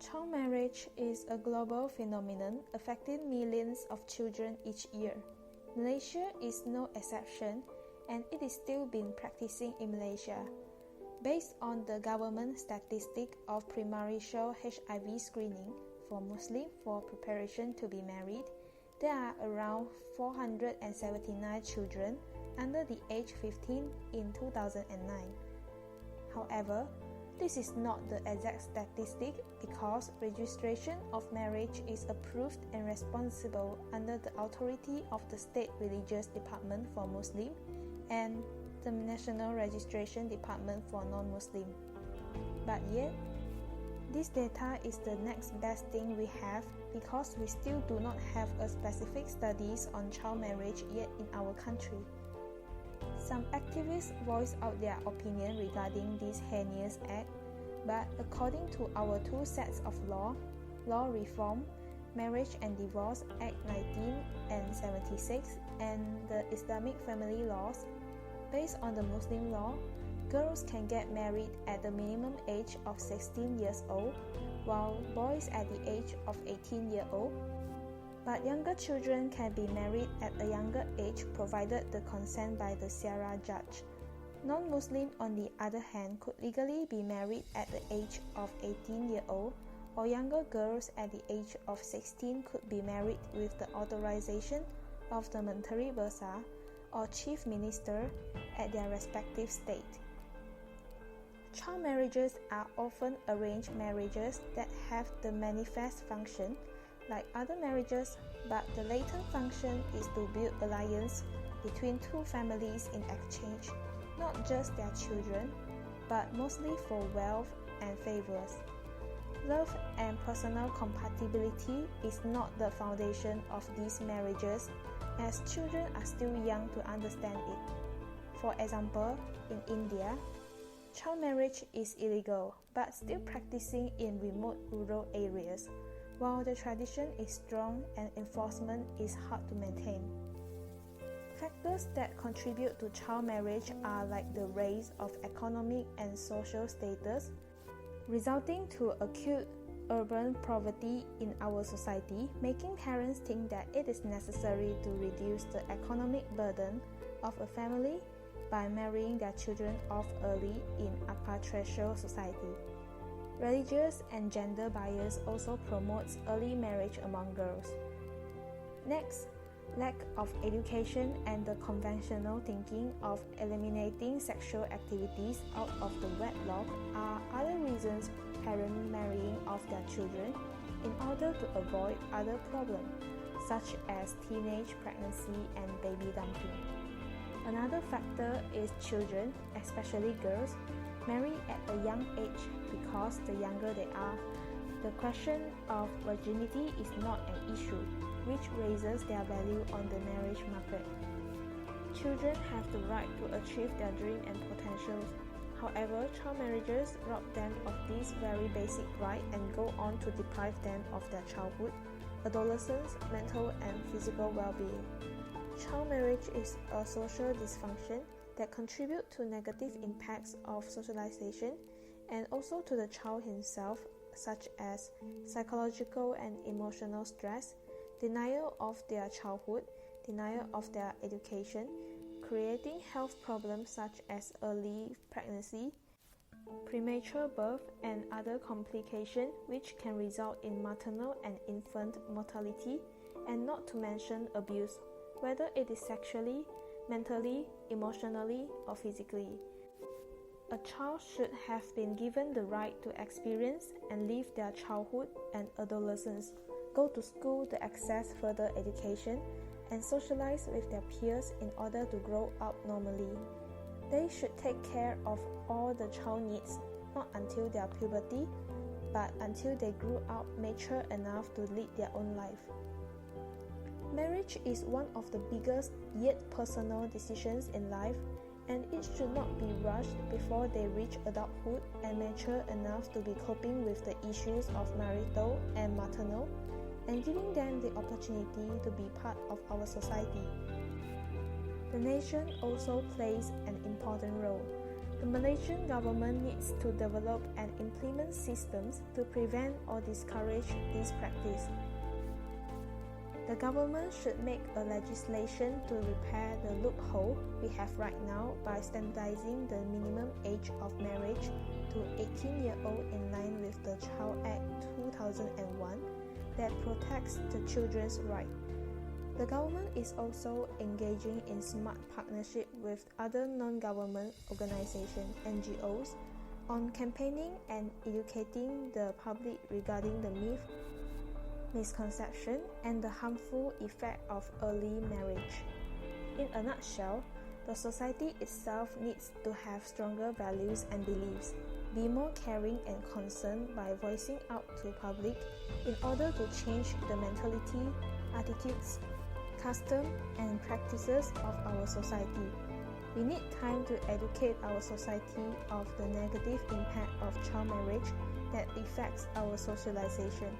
Child marriage is a global phenomenon affecting millions of children each year. Malaysia is no exception, and it is still being practicing in Malaysia. Based on the government statistic of premarital HIV screening for Muslims for preparation to be married, there are around 479 children under the age 15 in 2009. However, this is not the exact statistic because registration of marriage is approved and responsible under the authority of the State Religious Department for Muslim and the National Registration Department for Non-Muslim. But yet, this data is the next best thing we have because we still do not have a specific studies on child marriage yet in our country. Some activists voice out their opinion regarding this heinous act, but according to our two sets of law reform, Marriage and Divorce Act 1976 and the Islamic family laws, based on the Muslim law, girls can get married at the minimum age of 16 years old, while boys at the age of 18 years old. But younger children can be married at a younger age provided the consent by the Sharia judge. Non-Muslim, on the other hand, could legally be married at the age of 18 years old, or younger girls at the age of 16 could be married with the authorization of the Menteri Besar or Chief Minister at their respective state. Child marriages are often arranged marriages that have the manifest function like other marriages, but the latent function is to build alliance between two families in exchange, not just their children, but mostly for wealth and favors. Love and personal compatibility is not the foundation of these marriages, as children are still young to understand it. For example, in India, child marriage is illegal but still practicing in remote rural areas, while the tradition is strong and enforcement is hard to maintain. Factors that contribute to child marriage are like the rise of economic and social status, resulting to acute urban poverty in our society, making parents think that it is necessary to reduce the economic burden of a family by marrying their children off early in a patriarchal society. Religious and gender bias also promotes early marriage among girls. Next, lack of education and the conventional thinking of eliminating sexual activities out of the wedlock are other reasons parents marrying off their children in order to avoid other problems, such as teenage pregnancy and baby dumping. Another factor is children, especially girls, marry at a young age because the younger they are, the question of virginity is not an issue, which raises their value on the marriage market. Children have the right to achieve their dream and potentials. However, child marriages rob them of this very basic right and go on to deprive them of their childhood, adolescence, mental and physical well-being. Child marriage is a social dysfunction that contribute to negative impacts of socialization and also to the child himself, such as psychological and emotional stress, denial of their childhood, denial of their education, creating health problems such as early pregnancy, premature birth, and other complications which can result in maternal and infant mortality, and not to mention abuse, whether it is sexually, mentally, emotionally, or physically. A child should have been given the right to experience and live their childhood and adolescence, go to school to access further education, and socialize with their peers in order to grow up normally. They should take care of all the child needs, not until their puberty, but until they grew up mature enough to lead their own life. Marriage is one of the biggest yet personal decisions in life, and it should not be rushed before they reach adulthood and mature enough to be coping with the issues of marital and maternal, and giving them the opportunity to be part of our society. The nation also plays an important role. The Malaysian government needs to develop and implement systems to prevent or discourage this practice. The government should make a legislation to repair the loophole we have right now by standardizing the minimum age of marriage to 18-year-old in line with the Child Act 2001 that protects the children's rights. The government is also engaging in smart partnership with other non-government organizations, NGOs, on campaigning and educating the public regarding the myth, misconception, and the harmful effect of early marriage. In a nutshell, the society itself needs to have stronger values and beliefs, be more caring and concerned by voicing out to public in order to change the mentality, attitudes, custom, and practices of our society. We need time to educate our society of the negative impact of child marriage that affects our socialization.